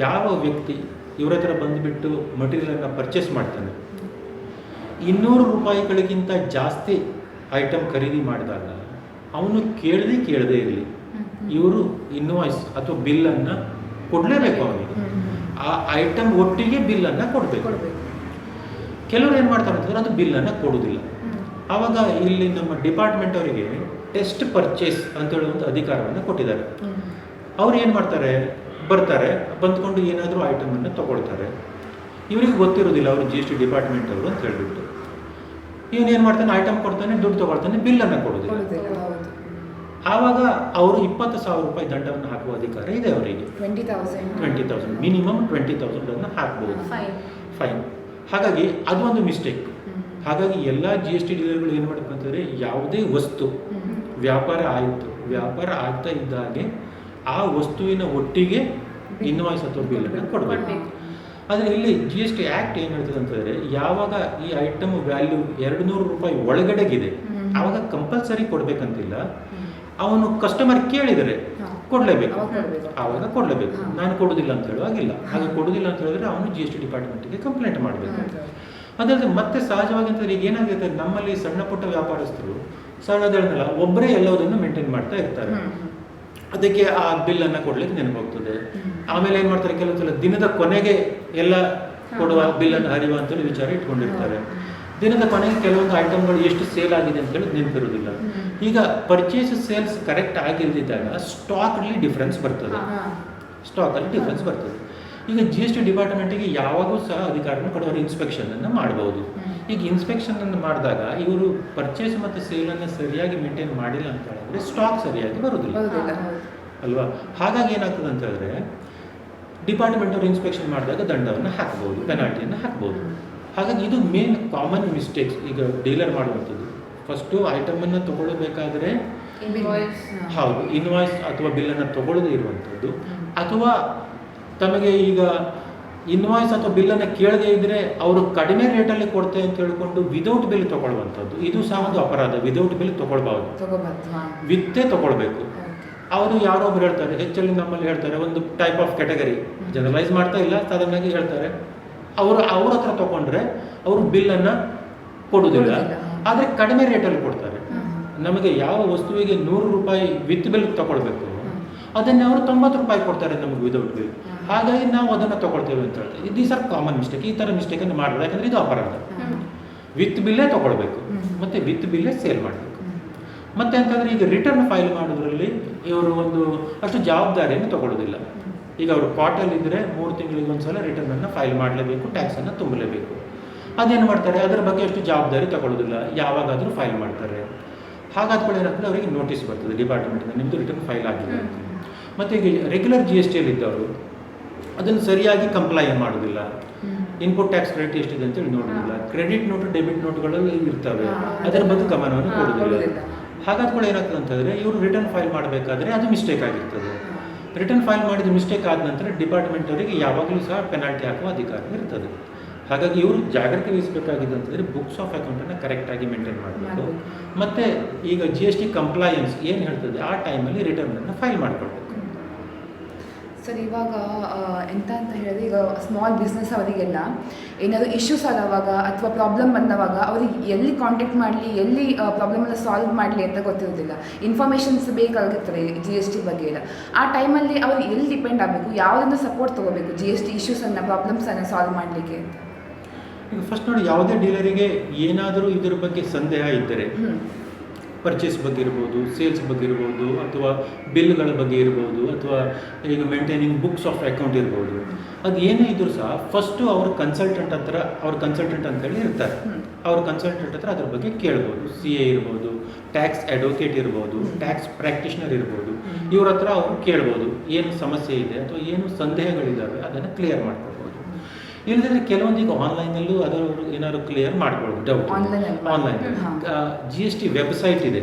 ಯಾವ ವ್ಯಕ್ತಿ ಇವ್ರ ಹತ್ರ ಬಂದುಬಿಟ್ಟು ಮಟೀರಿಯಲನ್ನು ಪರ್ಚೇಸ್ ಮಾಡ್ತಾನೆ, 200 ರೂಪಾಯಿಗಳಿಗಿಂತ ಜಾಸ್ತಿ ಐಟಮ್ ಖರೀದಿ ಮಾಡಿದಾಗ ಅವನು ಕೇಳದೇ ಇರಲಿ, ಇವರು ಇನ್ವಾಯ್ಸ್ ಅಥವಾ ಬಿಲ್ಲನ್ನು ಕೊಡಲೇಬೇಕು ಅವನಿಗೆ. ಆ ಐಟಮ್ ಒಟ್ಟಿಗೆ ಬಿಲ್ಲನ್ನು ಕೊಡಬೇಕು. ಕೆಲವರು ಏನು ಮಾಡ್ತಾರೆ ಅಂತಂದರೆ ಅದು ಬಿಲ್ಲನ್ನು ಕೊಡೋದಿಲ್ಲ. ಆವಾಗ ಇಲ್ಲಿ ನಮ್ಮ ಡಿಪಾರ್ಟ್ಮೆಂಟ್ ಅವರಿಗೆ ಟೆಸ್ಟ್ ಪರ್ಚೇಸ್ ಅಂತೇಳಿ ಒಂದು ಅಧಿಕಾರವನ್ನು ಕೊಟ್ಟಿದ್ದಾರೆ. ಅವ್ರು ಏನು ಮಾಡ್ತಾರೆ, ಬರ್ತಾರೆ, ಬಂದ್ಕೊಂಡು ಏನಾದರೂ ಐಟಮನ್ನು ತೊಗೊಳ್ತಾರೆ. ಇವರಿಗೆ ಗೊತ್ತಿರೋದಿಲ್ಲ ಅವರು GST ಡಿಪಾರ್ಟ್ಮೆಂಟ್ ಅವರು ಅಂತ ಹೇಳಿಬಿಟ್ಟು. ಇವನೇನು ಮಾಡ್ತಾನೆ, ಐಟಮ್ ಕೊಡ್ತಾನೆ, ದುಡ್ಡು ತೊಗೊಳ್ತಾನೆ, ಬಿಲ್ಲನ್ನು ಕೊಡೋದಿಲ್ಲ. ಆವಾಗ ಅವರು 20,000 ರೂಪಾಯಿ ದಂಡವನ್ನು ಹಾಕುವ ಅಧಿಕಾರ ಇದೆ ಅವರಿಗೆ. 20,000 ಮಿನಿಮಮ್ 20,000 ಹಾಕ್ಬೋದು ಫೈನ್. ಹಾಗಾಗಿ ಅದು ಒಂದು ಮಿಸ್ಟೇಕ್. ಹಾಗಾಗಿ ಎಲ್ಲ GST ಡೀಲರ್ಗಳು ಏನು ಮಾಡಬೇಕು ಅಂತಂದರೆ, ಯಾವುದೇ ವಸ್ತು ವ್ಯಾಪಾರ ಆಗ್ತಾ ಇದ್ದಾಗೆ ಆ ವಸ್ತುವಿನ ಒಟ್ಟಿಗೆ ಇನ್ವಾಯ್ಸ್ ಅಥವಾ ಬಿಲ್ಲನ್ನು ಕೊಡಬೇಕು. ಆದರೆ ಇಲ್ಲಿ GST ಆ್ಯಕ್ಟ್ ಏನು ಹೇಳ್ತದೆ ಅಂತಂದರೆ, ಯಾವಾಗ ಈ ಐಟಮ್ ವ್ಯಾಲ್ಯೂ 200 ರೂಪಾಯಿ ಒಳಗಡೆಗಿದೆ ಆವಾಗ ಕಂಪಲ್ಸರಿ ಕೊಡಬೇಕಂತಿಲ್ಲ. ಅವನು ಕಸ್ಟಮರ್ ಕೇಳಿದರೆ ಕೊಡಲೇಬೇಕು, ಆವಾಗ ಕೊಡಲೇಬೇಕು. ನಾನು ಕೊಡೋದಿಲ್ಲ ಅಂತ ಹೇಳುವಾಗಿಲ್ಲ. ಹಾಗೆ ಕೊಡೋದಿಲ್ಲ ಅಂತ ಹೇಳಿದ್ರೆ ಅವನು GST ಡಿಪಾರ್ಟ್ಮೆಂಟ್ಗೆ ಕಂಪ್ಲೇಂಟ್ ಮಾಡಬೇಕು. ಅದಲ್ಲದೆ ಮತ್ತೆ ಸಹಜವಾಗಿ ಅಂತಂದರೆ ಈಗ ಏನಾಗುತ್ತೆ, ನಮ್ಮಲ್ಲಿ ಸಣ್ಣ ಪುಟ್ಟ ವ್ಯಾಪಾರಸ್ಥರು ಸಣ್ಣದೇಳಲ್ಲ ಒಬ್ಬರೇ ಎಲ್ಲದನ್ನು ಮೇಂಟೈನ್ ಮಾಡ್ತಾ ಇರ್ತಾರೆ. ಅದಕ್ಕೆ ಆ ಬಿಲ್ಲನ್ನು ಕೊಡ್ಲಿಕ್ಕೆ ನೆನಪಾಗ್ತದೆ. ಆಮೇಲೆ ಏನು ಮಾಡ್ತಾರೆ, ಕೆಲವು ಸಲ ದಿನದ ಕೊನೆಗೆ ಎಲ್ಲ ಕೊಡುವ ಬಿಲ್ಲನ್ನು ಹರಿಯುವ ಅಂತೇಳಿ ವಿಚಾರ ಇಟ್ಕೊಂಡಿರ್ತಾರೆ. ದಿನದ ಕೊನೆಗೆ ಕೆಲವೊಂದು ಐಟಮ್ಗಳು ಎಷ್ಟು ಸೇಲ್ ಆಗಿದೆ ಅಂತೇಳಿ ನೆನಪಿರೋದಿಲ್ಲ. ಈಗ ಪರ್ಚೇಸ್ ಸೇಲ್ಸ್ ಕರೆಕ್ಟ್ ಆಗಿಲ್ದಿದ್ದಾಗ ಸ್ಟಾಕಲ್ಲಿ ಡಿಫ್ರೆನ್ಸ್ ಬರ್ತದೆ. ಈಗ GST ಡಿಪಾರ್ಟ್ಮೆಂಟಿಗೆ ಯಾವಾಗೂ ಸಹ ಅಧಿಕಾರನ ಕೊಡೋರು ಇನ್ಸ್ಪೆಕ್ಷನನ್ನು ಮಾಡ್ಬೋದು. ಈಗ ಇನ್ಸ್ಪೆಕ್ಷನನ್ನು ಮಾಡಿದಾಗ ಇವರು ಪರ್ಚೇಸ್ ಮತ್ತು ಸೇಲನ್ನು ಸರಿಯಾಗಿ ಮೇಂಟೈನ್ ಮಾಡಿಲ್ಲ ಅಂತ ಹೇಳಿದ್ರೆ ಸ್ಟಾಕ್ ಸರಿಯಾಗಿ ಬರೋದಿಲ್ಲ ಅಲ್ವಾ. ಹಾಗಾಗಿ ಏನಾಗ್ತದೆ ಅಂತ ಹೇಳಿದ್ರೆ ಡಿಪಾರ್ಟ್ಮೆಂಟ್ ಅವರು ಇನ್ಸ್ಪೆಕ್ಷನ್ ಮಾಡಿದಾಗ ದಂಡವನ್ನು ಹಾಕ್ಬೋದು, ಪೆನಾಲ್ಟಿಯನ್ನು ಹಾಕ್ಬೋದು. ಹಾಗಾಗಿ ಇದು ಮೇನ್ ಕಾಮನ್ ಮಿಸ್ಟೇಕ್ಸ್ ಈಗ ಡೀಲರ್ ಮಾಡುವಂಥದ್ದು. ಫಸ್ಟು ಐಟಮನ್ನು ತೊಗೊಳ್ಬೇಕಾದ್ರೆ ಹೌದು ಇನ್ವಾಯ್ಸ್ ಅಥವಾ ಬಿಲ್ಲನ್ನು ತೊಗೊಳ್ಳದೇ ಇರುವಂಥದ್ದು, ಅಥವಾ ತಮಗೆ ಈಗ ಇನ್ವಾಯ್ಸ್ ಅಥವಾ ಬಿಲ್ಲನ್ನು ಕೇಳದೇ ಇದ್ದರೆ ಅವರು ಕಡಿಮೆ ರೇಟಲ್ಲಿ ಕೊಡ್ತೇವೆ ಅಂತ ಹೇಳ್ಕೊಂಡು ವಿದೌಟ್ ಬಿಲ್ ತೊಗೊಳ್ಳುವಂಥದ್ದು, ಇದು ಸಹ ಒಂದು ಅಪರಾಧ. ವಿದೌಟ್ ಬಿಲ್ ತೊಗೊಳ್ಬಾರ್ದು, ವಿತ್ತೇ ತೊಗೊಳ್ಬೇಕು. ಅವರು ಯಾರೊಬ್ರು ಹೇಳ್ತಾರೆ, ಹೆಚ್ಚಲ್ಲಿ ನಮ್ಮಲ್ಲಿ ಹೇಳ್ತಾರೆ, ಒಂದು ಟೈಪ್ ಆಫ್ ಕ್ಯಾಟಗರಿ ಜನರಲೈಸ್ ಮಾಡ್ತಾ ಇಲ್ಲ, ಸಾಧಾರಣವಾಗಿ ಹೇಳ್ತಾರೆ, ಅವ್ರ ಹತ್ರ ತೊಗೊಂಡ್ರೆ ಅವರು ಬಿಲ್ಲನ್ನು ಕೊಡೋದಿಲ್ಲ, ಆದರೆ ಕಡಿಮೆ ರೇಟಲ್ಲಿ ಕೊಡ್ತಾರೆ. ನಮಗೆ ಯಾವ ವಸ್ತುವಿಗೆ 100 ರೂಪಾಯಿ ವಿತ್ ಬಿಲ್ ತೊಗೊಳ್ಬೇಕು ಅದನ್ನೇ ಅವರು 90 ರೂಪಾಯಿ ಕೊಡ್ತಾರೆ ನಮಗೆ ವಿದೌಟ್ ಬಿಲ್. ಹಾಗಾಗಿ ನಾವು ಅದನ್ನು ತೊಗೊಳ್ತೇವೆ ಅಂತ ಹೇಳ್ತಾರೆ. These are common mistake. ಈ ಥರ ಮಿಸ್ಟೇಕನ್ನು ಮಾಡಬಾರ್ದು, ಯಾಕಂದರೆ ಇದು ಅಪರಾಧ. ವಿತ್ ಬಿಲ್ಲೇ ತೊಗೊಳ್ಬೇಕು ಮತ್ತು ವಿತ್ ಬಿಲ್ಲೇ ಸೇಲ್ ಮಾಡಬೇಕು. ಮತ್ತೆ ಅಂತಂದರೆ ಈಗ ರಿಟರ್ನ್ ಫೈಲ್ ಮಾಡೋದ್ರಲ್ಲಿ ಇವರು ಒಂದು ಅಷ್ಟು ಜವಾಬ್ದಾರಿಯನ್ನು ತೊಗೊಳ್ಳೋದಿಲ್ಲ. ಈಗ ಅವರು ಕ್ವಾರ್ಟರ್ಲಿದ್ದರೆ 3 ತಿಂಗಳಿಗೆ ಒಂದು ಸಲ ರಿಟರ್ನನ್ನು ಫೈಲ್ ಮಾಡಲೇಬೇಕು, ಟ್ಯಾಕ್ಸನ್ನು ತುಂಬಲೇಬೇಕು. ಅದೇನು ಮಾಡ್ತಾರೆ, ಅದರ ಬಗ್ಗೆ ಅಷ್ಟು ಜವಾಬ್ದಾರಿ ತಗೊಳ್ಳೋದಿಲ್ಲ, ಯಾವಾಗಾದರೂ ಫೈಲ್ ಮಾಡ್ತಾರೆ. ಹಾಗಾದ ಕೂಡ ಏನಾಗ್ತದೆ, ಅವರಿಗೆ ನೋಟಿಸ್ ಬರ್ತದೆ ಡಿಪಾರ್ಟ್ಮೆಂಟಿಂದ, ನಿಮ್ಮದು ರಿಟರ್ನ್ ಫೈಲ್ ಆಗಿದೆ ಅಂತ. ಮತ್ತು ಈಗ ರೆಗ್ಯುಲರ್ GSTಯಲ್ಲಿದ್ದವರು ಅದನ್ನು ಸರಿಯಾಗಿ ಕಂಪ್ಲೈ ಮಾಡೋದಿಲ್ಲ, ಇನ್ಪುಟ್ ಟ್ಯಾಕ್ಸ್ ಕ್ರೆಡಿಟ್ ಎಷ್ಟಿದೆ ಅಂತೇಳಿ ನೋಡೋದಿಲ್ಲ, ಕ್ರೆಡಿಟ್ ನೋಟು ಡೆಬಿಟ್ ನೋಟುಗಳಲ್ಲಿ ಇರ್ತವೆ, ಅದರ ಬಗ್ಗೆ ಗಮನವನ್ನು ಕೊಡೋದಿಲ್ಲ. ಹಾಗಾದ ಕೂಡ ಏನಾಗ್ತದೆ ಅಂತಂದರೆ ಇವರು ರಿಟರ್ನ್ ಫೈಲ್ ಮಾಡಬೇಕಾದ್ರೆ ಅದು ಮಿಸ್ಟೇಕ್ ಆಗಿರ್ತದೆ. ರಿಟರ್ನ್ ಫೈಲ್ ಮಾಡಿದ ಮಿಸ್ಟೇಕ್ ಆದ ನಂತರ ಡಿಪಾರ್ಟ್ಮೆಂಟ್ ಅವರಿಗೆ ಯಾವಾಗಲೂ ಸಹ ಪೆನಾಲ್ಟಿ ಹಾಕುವ ಅಧಿಕಾರ ಇರ್ತದೆ. ಹಾಗಾಗಿ ಇವರು ಜಾಗ್ರತೆ ವಹಿಸಬೇಕಾಗಿದೆ ಅಂತಂದರೆ ಬುಕ್ಸ್ ಆಫ್ ಅಕೌಂಟನ್ನು ಕರೆಕ್ಟಾಗಿ ಮೇಂಟೈನ್ ಮಾಡಬೇಕು. ಮತ್ತು ಈಗ GST ಕಂಪ್ಲೈಯನ್ಸ್ ಏನು ಹೇಳ್ತದೆ ಆ ಟೈಮಲ್ಲಿ ರಿಟರ್ನನ್ನು ಫೈಲ್ ಮಾಡಿಕೊಳ್ಬೇಕು. ಸರ್, ಇವಾಗ ಎಂತ ಅಂತ ಹೇಳಿದ್ರೆ, ಈಗ ಸ್ಮಾಲ್ ಬಿಸ್ನೆಸ್ ಅವರಿಗೆಲ್ಲ ಏನಾದರೂ ಇಶ್ಯೂಸ್ ಆದವಾಗ ಅಥವಾ ಪ್ರಾಬ್ಲಮ್ ಬಂದವಾಗ ಅವ್ರಿಗೆ ಎಲ್ಲಿ ಕಾಂಟ್ಯಾಕ್ಟ್ ಮಾಡಲಿ, ಎಲ್ಲಿ ಪ್ರಾಬ್ಲಮೆಲ್ಲ ಸಾಲ್ವ್ ಮಾಡಲಿ ಅಂತ ಗೊತ್ತಿರೋದಿಲ್ಲ. ಇನ್ಫಾರ್ಮೇಷನ್ಸ್ ಬೇಕಾಗಿರ್ತದೆ GST ಬಗ್ಗೆ ಎಲ್ಲ. ಆ ಟೈಮಲ್ಲಿ ಅವ್ರು ಎಲ್ಲಿ ಡಿಪೆಂಡ್ ಆಗಬೇಕು, ಯಾವುದನ್ನು ಸಪೋರ್ಟ್ ತೊಗೋಬೇಕು GST ಇಶ್ಯೂಸನ್ನು, ಪ್ರಾಬ್ಲಮ್ಸನ್ನು ಸಾಲ್ವ್ ಮಾಡಲಿಕ್ಕೆ ಅಂತ? ಈಗ ಫಸ್ಟ್ ನೋಡಿ, ಯಾವುದೇ ಡೀಲರಿಗೆ ಏನಾದರೂ ಇದರ ಬಗ್ಗೆ ಸಂದೇಹ ಇದ್ದರೆ, ಪರ್ಚೇಸ್ ಬಗ್ಗೆ ಇರ್ಬೋದು, ಸೇಲ್ಸ್ ಬಗ್ಗೆ ಇರ್ಬೋದು, ಅಥವಾ ಬಿಲ್ಗಳ ಬಗ್ಗೆ ಇರ್ಬೋದು, ಅಥವಾ ಈಗ ಮೇಂಟೈನಿಂಗ್ ಬುಕ್ಸ್ ಆಫ್ ಅಕೌಂಟ್ ಇರ್ಬೋದು, ಅದು ಏನೇ ಇದ್ದರೂ ಸಹ ಫಸ್ಟು ಅವ್ರ ಕನ್ಸಲ್ಟೆಂಟ್ ಅಂತೇಳಿ ಇರ್ತಾರೆ. ಅವ್ರ ಕನ್ಸಲ್ಟೆಂಟ್ ಹತ್ರ ಅದ್ರ ಬಗ್ಗೆ ಕೇಳ್ಬೋದು. CA ಇರ್ಬೋದು, ಟ್ಯಾಕ್ಸ್ ಅಡ್ವೊಕೇಟ್ ಇರ್ಬೋದು, ಟ್ಯಾಕ್ಸ್ ಪ್ರಾಕ್ಟಿಷನರ್ ಇರ್ಬೋದು, ಇವ್ರ ಹತ್ರ ಅವರು ಕೇಳ್ಬೋದು ಏನು ಸಮಸ್ಯೆ ಇದೆ ಅಥವಾ ಏನು ಸಂದೇಹಗಳಿದ್ದಾವೆ ಅದನ್ನು ಕ್ಲಿಯರ್ ಮಾಡ್ಕೊಳ್ಬೋದು. ಇಲ್ಲದ್ರೆ ಕೆಲವೊಂದು ಈಗ ಆನ್ಲೈನಲ್ಲೂ ಅದವರು ಏನಾದ್ರು ಕ್ಲಿಯರ್ ಮಾಡ್ಕೊಳ್ಬೋದು ಡೌಟ್. ಆನ್ಲೈನ್ GST ವೆಬ್ಸೈಟ್ ಇದೆ,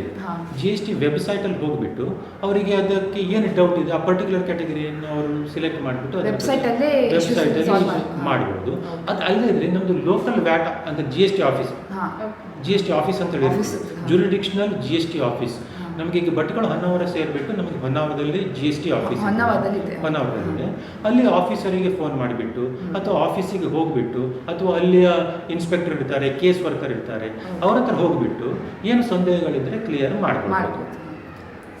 GST ವೆಬ್ಸೈಟಲ್ಲಿ ಹೋಗಿಬಿಟ್ಟು ಅವರಿಗೆ ಅದಕ್ಕೆ ಏನು ಡೌಟ್ ಇದೆ ಆ ಪರ್ಟಿಕ್ಯುಲರ್ ಕ್ಯಾಟಗರಿಯನ್ನು ಅವರು ಸಿಲೆಕ್ಟ್ ಮಾಡಿಬಿಟ್ಟು ವೆಬ್ಸೈಟಲ್ಲಿ ಮಾಡ್ಬೋದು. ಅದು ಅಲ್ಲದೆ ನಮ್ಮದು ಲೋಕಲ್ ವ್ಯಾಟ್ ಅಂತ GST ಆಫೀಸ್ ಅಂತ ಹೇಳಿ ಜುರಿಡಿಕ್ಷನಲ್ GST ಆಫೀಸ್ ನಮಗೆ ಈಗ ಭಟ್ಕಳ ಹೊನ್ನಾವರ ಸೇರಿಬಿಟ್ಟು ನಮಗೆ ಹೊನ್ನಾವರದಲ್ಲಿ GST ಆಫೀಸ್ ಹೊನ್ನಾವರದಲ್ಲಿದೆ. ಹೊನ್ನಾವರದಲ್ಲಿದೆ. ಅಲ್ಲಿ ಆಫೀಸರಿಗೆ ಫೋನ್ ಮಾಡಿಬಿಟ್ಟು ಅಥವಾ ಆಫೀಸಿಗೆ ಹೋಗಿಬಿಟ್ಟು ಅಥವಾ ಅಲ್ಲಿಯ ಇನ್ಸ್ಪೆಕ್ಟರ್ ಇರ್ತಾರೆ, ಕೇಸ್ ವರ್ಕರ್ ಇರ್ತಾರೆ, ಅವ್ರ ಹತ್ರ ಹೋಗಿಬಿಟ್ಟು ಏನು ಸಂದೇಹಗಳಿದ್ರೆ ಕ್ಲಿಯರ್ ಮಾಡ್ಬೋದು.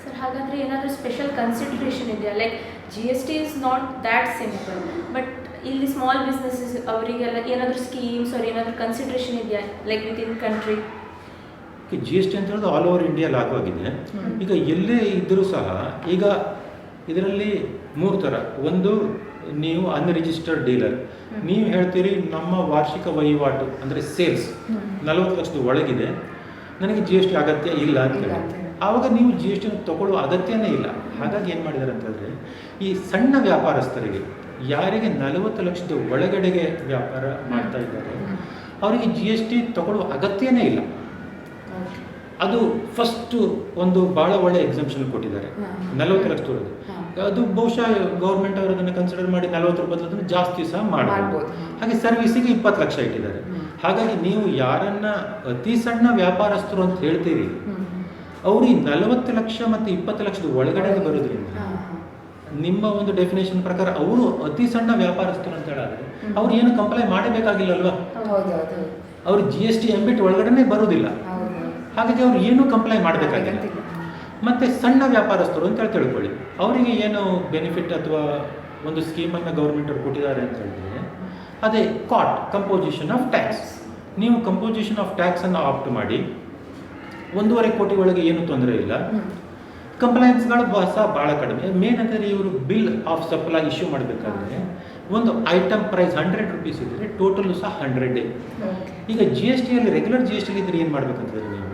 ಸರ್, ಹಾಗಾದರೆ ಏನಾದರೂ ಸ್ಪೆಷಲ್ ಕನ್ಸಿಡರೇಷನ್ ಇದೆಯಾ? Like GST is not that simple, but ಇಲ್ಲಿ ಸ್ಮಾಲ್ ಬಿಸ್ನೆಸಸ್ ಅವರಿಗೆಲ್ಲ ಏನಾದರೂ ಸ್ಕೀಮ್ಸ್ ಅವ್ರು ಏನಾದರೂ ಕನ್ಸಿಡರೇಷನ್ ಇದೆಯಾ, like with in country? GST ಅಂತ ಹೇಳಿದ್ರೆ ಆಲ್ ಓವರ್ ಇಂಡಿಯಾ ಲಾಗು ಆಗಿದೆ. ಈಗ ಎಲ್ಲೇ ಇದ್ದರೂ ಸಹ ಈಗ ಇದರಲ್ಲಿ 3 ಥರ. ಒಂದು, ನೀವು ಅನ್ರಿಜಿಸ್ಟರ್ಡ್ ಡೀಲರ್, ನೀವು ಹೇಳ್ತೀರಿ ನಮ್ಮ ವಾರ್ಷಿಕ ವಹಿವಾಟು ಅಂದರೆ ಸೇಲ್ಸ್ 40 ಲಕ್ಷದ ಒಳಗಿದೆ, ನನಗೆ GST ಅಗತ್ಯ ಇಲ್ಲ ಅಂತ ಹೇಳಿ, ಆವಾಗ ನೀವು GST ತಗೊಳ್ಳುವ ಅಗತ್ಯನೇ ಇಲ್ಲ. ಹಾಗಾಗಿ ಏನು ಮಾಡಿದ್ದಾರೆ ಅಂತಂದರೆ, ಈ ಸಣ್ಣ ವ್ಯಾಪಾರಸ್ಥರಿಗೆ ಯಾರಿಗೆ 40 ಲಕ್ಷದ ಒಳಗಡೆಗೆ ವ್ಯಾಪಾರ ಮಾಡ್ತಾ ಇದ್ದಾರೆ ಅವರಿಗೆ GST ತಗೊಳ್ಳುವ ಅಗತ್ಯನೇ ಇಲ್ಲ. ಅದು ಫಸ್ಟು ಒಂದು ಭಾಳ ಒಳ್ಳೆ ಎಕ್ಸಾಮ್ಷನ್ ಕೊಟ್ಟಿದ್ದಾರೆ 40 ಲಕ್ಷದೊಳಗೆ. ಅದು ಬಹುಶಃ ಗೌರ್ಮೆಂಟ್ ಅವರು ಅದನ್ನು ಕನ್ಸಿಡರ್ ಮಾಡಿ 40 ಬದಲು ಜಾಸ್ತಿ ಸಹ ಮಾಡ್ಬೋದು. ಹಾಗೆ ಸರ್ವಿಸಿಗೆ 20 ಲಕ್ಷ ಇಟ್ಟಿದ್ದಾರೆ. ಹಾಗಾಗಿ ನೀವು ಯಾರನ್ನ ಅತಿ ಸಣ್ಣ ವ್ಯಾಪಾರಸ್ಥರು ಅಂತ ಹೇಳ್ತೀರಿ ಅವರು ಈ 40 ಲಕ್ಷ ಮತ್ತು 20 ಲಕ್ಷದ ಒಳಗಡೆಗೆ ಬರೋದ್ರಿಂದ ನಿಮ್ಮ ಒಂದು ಡೆಫಿನೇಷನ್ ಪ್ರಕಾರ ಅವರು ಅತಿ ಸಣ್ಣ ವ್ಯಾಪಾರಸ್ಥರು ಅಂತ ಹೇಳಿದ್ರೆ ಅವ್ರು ಏನು ಕಂಪ್ಲೈ ಮಾಡಬೇಕಾಗಿಲ್ಲ ಅಲ್ವಾ? ಅವ್ರು GST ಎಂಬಿಟ್ ಒಳಗಡೆ ಬರೋದಿಲ್ಲ. ಹಾಗಾಗಿ ಅವ್ರು ಏನೂ ಕಂಪ್ಲೈ ಮಾಡಬೇಕಾಗಿಲ್ಲ. ಮತ್ತು ಸಣ್ಣ ವ್ಯಾಪಾರಸ್ಥರು ಅಂತ ಹೇಳಿ ತಿಳ್ಕೊಳ್ಳಿ, ಅವರಿಗೆ ಏನು ಬೆನಿಫಿಟ್ ಅಥವಾ ಒಂದು ಸ್ಕೀಮನ್ನು ಗೌರ್ಮೆಂಟ್ ಅವ್ರು ಕೊಟ್ಟಿದ್ದಾರೆ ಅಂತ ಹೇಳಿದ್ರೆ ಅದೇ ಕಂಪೋಸಿಷನ್ ಆಫ್ ಟ್ಯಾಕ್ಸ್. ನೀವು ಕಂಪೋಸಿಷನ್ ಆಫ್ ಟ್ಯಾಕ್ಸನ್ನು ಆಪ್ಟ್ ಮಾಡಿ 1.5 ಕೋಟಿ ಒಳಗೆ ಏನು ತೊಂದರೆ ಇಲ್ಲ. ಕಂಪ್ಲೈನ್ಸ್ಗಳು ಸಹ ಭಾಳ ಕಡಿಮೆ. ಮೇನ್ ಅಂದರೆ ಇವರು ಬಿಲ್ ಆಫ್ ಸಪ್ಲೈ ಇಶ್ಯೂ ಮಾಡಬೇಕಾದ್ರೆ ಒಂದು ಐಟಮ್ ಪ್ರೈಸ್ 100 ರೂಪೀಸ್ ಇದ್ದರೆ ಟೋಟಲ್ ಸಹ 100. ಈಗ GSTಯಲ್ಲಿ ರೆಗ್ಯುಲರ್ GSTಲಿ ಇದ್ರೆ ಏನು ಮಾಡಬೇಕಂತಂದರೆ ನೀವು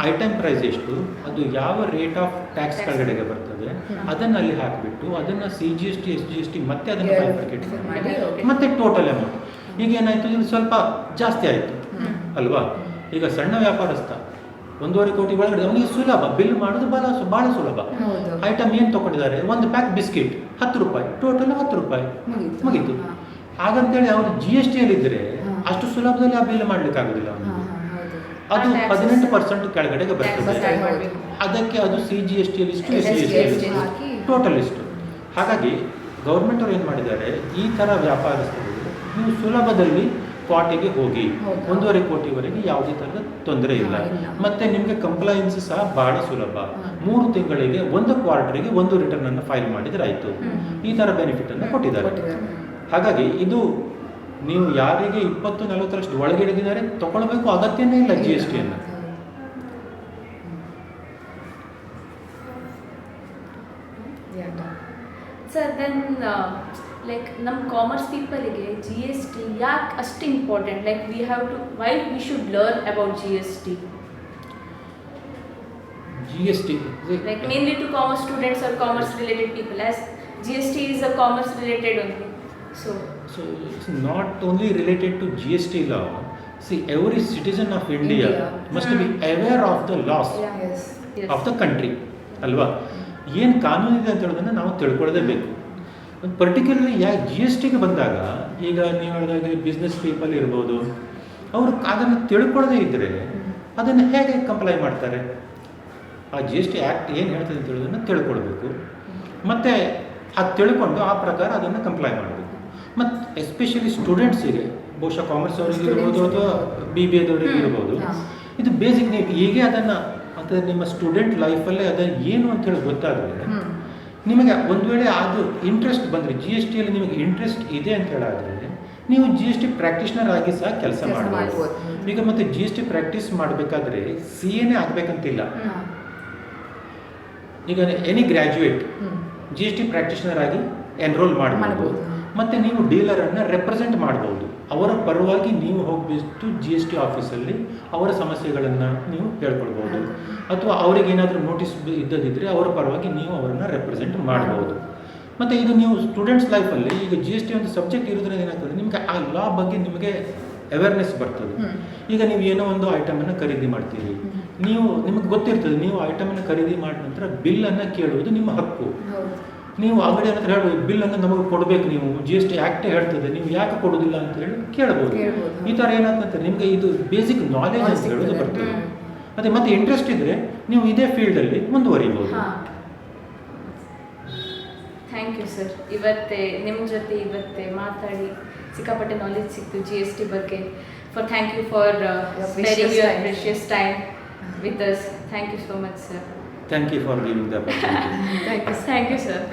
ಐಟಮ್ ಪ್ರೈಸ್ ಎಷ್ಟು, ಅದು ಯಾವ ರೇಟ್ ಆಫ್ ಟ್ಯಾಕ್ಸ್ ಕೆಳಗಡೆಗೆ ಬರ್ತದೆ ಅದನ್ನು ಅಲ್ಲಿ ಹಾಕಿಬಿಟ್ಟು ಅದನ್ನು CGST SGST ಮತ್ತೆ ಅದನ್ನು ಬೈಫರ್ಕೇಟ್ ಮಾಡಿ ಮತ್ತೆ ಟೋಟಲ್ ಅಮೌಂಟ್. ಈಗ ಏನಾಯಿತು, ಇದು ಸ್ವಲ್ಪ ಜಾಸ್ತಿ ಆಯಿತು ಅಲ್ವಾ? ಈಗ ಸಣ್ಣ ವ್ಯಾಪಾರಸ್ಥ 1.5 ಕೋಟಿ ಒಳಗಡೆ ಅವನಿಗೆ ಸುಲಭ ಬಿಲ್ ಮಾಡೋದು ಭಾಳ ಸುಲಭ. ಐಟಮ್ ಏನು ತೊಗೊಂಡಿದ್ದಾರೆ, ಒಂದು ಪ್ಯಾಕ್ ಬಿಸ್ಕಿಟ್ 10 ರೂಪಾಯಿ, ಟೋಟಲ್ 10 ರೂಪಾಯಿ ಮುಗೀತು. ಹಾಗಂತೇಳಿ ಅವರು GSTಯಲ್ಲಿ ಇದ್ದರೆ ಅಷ್ಟು ಸುಲಭದಲ್ಲಿ ಆ ಬಿಲ್ ಮಾಡ್ಲಿಕ್ಕೆ ಆಗೋದಿಲ್ಲ. ಅದು 18% ಕೆಳಗಡೆಗೆ ಬರ್ತದೆ. ಅದಕ್ಕೆ ಅದು CGSTಯಲ್ಲಿ ಇಷ್ಟು, SGSTಯಲ್ಲಿ ಟೋಟಲ್ ಇಷ್ಟು. ಹಾಗಾಗಿ ಗೌರ್ಮೆಂಟ್ ಅವ್ರು ಏನು ಮಾಡಿದ್ದಾರೆ, ಈ ಥರ ವ್ಯಾಪಾರಸ್ಥರು ನೀವು ಸುಲಭದಲ್ಲಿ ಕ್ವಾಟಿಗೆ ಹೋಗಿ 1.5 ಕೋಟಿವರೆಗೆ ಯಾವುದೇ ಥರದ ತೊಂದರೆ ಇಲ್ಲ. ಮತ್ತು ನಿಮಗೆ ಕಂಪ್ಲೈನ್ಸ್ ಸಹ ಭಾಳ ಸುಲಭ. 3 ತಿಂಗಳಿಗೆ 1 ಕ್ವಾರ್ಟರಿಗೆ 1 ರಿಟರ್ನನ್ನು ಫೈಲ್ ಮಾಡಿದರೆ ಆಯಿತು. ಈ ಥರ ಬೆನಿಫಿಟನ್ನು ಕೊಟ್ಟಿದ್ದಾರೆ. ಹಾಗಾಗಿ ಇದು ನೀವು ಯಾರಿಗೆ 20-40 ಲಕ್ಷದ ಒಳಗಿಡಿದ್ದಾರೆ ತಗೊಳ್ಬೇಕು ಅಗತ್ಯನೇ ಇಲ್ಲ GSTಯನ್ನು. ಸರ್, ದೆನ್ ಲೈಕ್ ನಮ್ಮ ಕಾಮರ್ಸ್ ಪೀಪಲಿಗೆ GST ಯಾಕೆ ಅಷ್ಟು important? Like why we should learn about GST? Like mainly to commerce students or commerce related people, as GST is a commerce related only. So it's not only related to GST law. See, every citizen of India must be aware of the laws of the country. ಅಲ್ವಾ? ಏನು ಕಾನೂನು ಇದೆ ಅಂತ ಹೇಳೋದನ್ನು ನಾವು ತಿಳ್ಕೊಳ್ಳೇಬೇಕು. Particularly ಯಾಕೆ GSTಗೆ ಬಂದಾಗ ಈಗ ನೀವು ಹೇಳಿದಾಗ ಬಿಸ್ನೆಸ್ ಪೀಪಲ್ ಇರ್ಬೋದು, ಅವರು ಅದನ್ನು ತಿಳ್ಕೊಳ್ಳದೇ ಇದ್ದರೆ ಅದನ್ನು ಹೇಗೆ ಕಂಪ್ಲೈ ಮಾಡ್ತಾರೆ? ಆ GST ಆ್ಯಕ್ಟ್ ಏನು ಹೇಳ್ತದೆ ಅಂತ ಹೇಳೋದನ್ನು ತಿಳ್ಕೊಳ್ಬೇಕು. ಮತ್ತು ಅದು ತಿಳ್ಕೊಂಡು ಆ ಪ್ರಕಾರ ಅದನ್ನು ಕಂಪ್ಲೈ ಮಾಡಬೇಕು. ಮತ್ತು ಎಸ್ಪೆಷಲಿ ಸ್ಟೂಡೆಂಟ್ಸಿಗೆ, ಬಹುಶಃ ಕಾಮರ್ಸ್ ಅವರಿಗೆ ಇರ್ಬೋದು ಅಥವಾ BBAದವರಿಗೆ ಇರ್ಬೋದು, ಇದು ಬೇಸಿಕ್. ನೀವು ಹೀಗೆ ಅದನ್ನು ಅಂದರೆ ನಿಮ್ಮ ಸ್ಟೂಡೆಂಟ್ ಲೈಫಲ್ಲೇ ಅದನ್ನು ಏನು ಅಂತೇಳಿ ಗೊತ್ತಾದರೆ ನಿಮಗೆ ಒಂದು ವೇಳೆ ಅದು ಇಂಟ್ರೆಸ್ಟ್ ಬಂದರೆ, GSTಯಲ್ಲಿ ನಿಮಗೆ ಇಂಟ್ರೆಸ್ಟ್ ಇದೆ ಅಂತ ಹೇಳಾದರೆ ನೀವು GST ಪ್ರಾಕ್ಟೀಷನರ್ ಆಗಿ ಸಹ ಕೆಲಸ ಮಾಡ್ಬೋದು. ಈಗ ಮತ್ತು GST ಪ್ರಾಕ್ಟೀಸ್ ಮಾಡಬೇಕಾದ್ರೆ CAನೇ ಆಗಬೇಕಂತಿಲ್ಲ. ಈಗ ಎನಿ ಗ್ರ್ಯಾಜುಯೇಟ್ GST ಪ್ರಾಕ್ಟೀಷನರ್ ಆಗಿ ಎನ್ರೋಲ್ ಮಾಡ್ಬೋದು. ಮತ್ತು ನೀವು ಡೀಲರನ್ನು ರೆಪ್ರೆಸೆಂಟ್ ಮಾಡ್ಬೋದು. ಅವರ ಪರವಾಗಿ ನೀವು ಹೋಗ್ಬಿಟ್ಟು GST ಆಫೀಸಲ್ಲಿ ಅವರ ಸಮಸ್ಯೆಗಳನ್ನು ನೀವು ಕೇಳ್ಕೊಳ್ಬೋದು. ಅಥವಾ ಅವರಿಗೆ ಏನಾದರೂ ನೋಟಿಸ್ ಇದ್ದದಿದ್ದರೆ ಅವರ ಪರವಾಗಿ ನೀವು ಅವರನ್ನು ರೆಪ್ರೆಸೆಂಟ್ ಮಾಡ್ಬೋದು. ಮತ್ತು ಇದು ನೀವು ಸ್ಟೂಡೆಂಟ್ಸ್ ಲೈಫಲ್ಲಿ ಈಗ GST ಒಂದು ಸಬ್ಜೆಕ್ಟ್ ಇರೋದ್ರಿಂದ ಏನಾಗ್ತದೆ, ನಿಮಗೆ ಆ ಲಾ ಬಗ್ಗೆ ನಿಮಗೆ ಅವೇರ್ನೆಸ್ ಬರ್ತದೆ. ಈಗ ನೀವು ಏನೋ ಒಂದು ಐಟಮನ್ನು ಖರೀದಿ ಮಾಡ್ತೀರಿ, ನಿಮಗೆ ಗೊತ್ತಿರ್ತದೆ ನೀವು ಐಟಮನ್ನು ಖರೀದಿ ಮಾಡಿದ ನಂತರ ಬಿಲ್ಲನ್ನು ಕೇಳುವುದು ನಿಮ್ಮ ಹಕ್ಕು. ನೀವು ಅಂಗಡಿ ಹತ್ರ ಹೇಳ್ಬೋದು, ಬಿಲ್ಲನ್ನು ನಮಗೆ ಕೊಡಬೇಕು, ನೀವು GST ಆ್ಯಕ್ಟೇ ಹೇಳ್ತದೆ, ನೀವು ಯಾಕೆ ಕೊಡೋದಿಲ್ಲ ಅಂತ ಹೇಳಿ ಕೇಳ್ಬೋದು. ಈ ಥರ ಏನಾಗ್ತಂತೆ ನಿಮಗೆ ಇದು ಬೇಸಿಕ್ ನಾಲೆಜ್ ಅಂತ ಹೇಳೋದು ಬರ್ತದೆ. ಮತ್ತೆ ಇಂಟ್ರೆಸ್ಟ್ ಇದ್ದರೆ ನೀವು ಇದೇ ಫೀಲ್ಡಲ್ಲಿ ಮುಂದುವರಿಬೋದು. ಹಾಂ, ಥ್ಯಾಂಕ್ ಯು ಸರ್. ಇವತ್ತೇ ನಿಮ್ಮ ಜೊತೆ ಮಾತಾಡಿ ಸಿಕ್ಕಾಪಟ್ಟೆ ನಾಲೆಜ್ ಸಿಕ್ತು GST ಬಗ್ಗೆ. Thank you for sparing your precious time with us. Thank you so much sir. Thank you for giving the opportunity. Thank you. Thank you sir.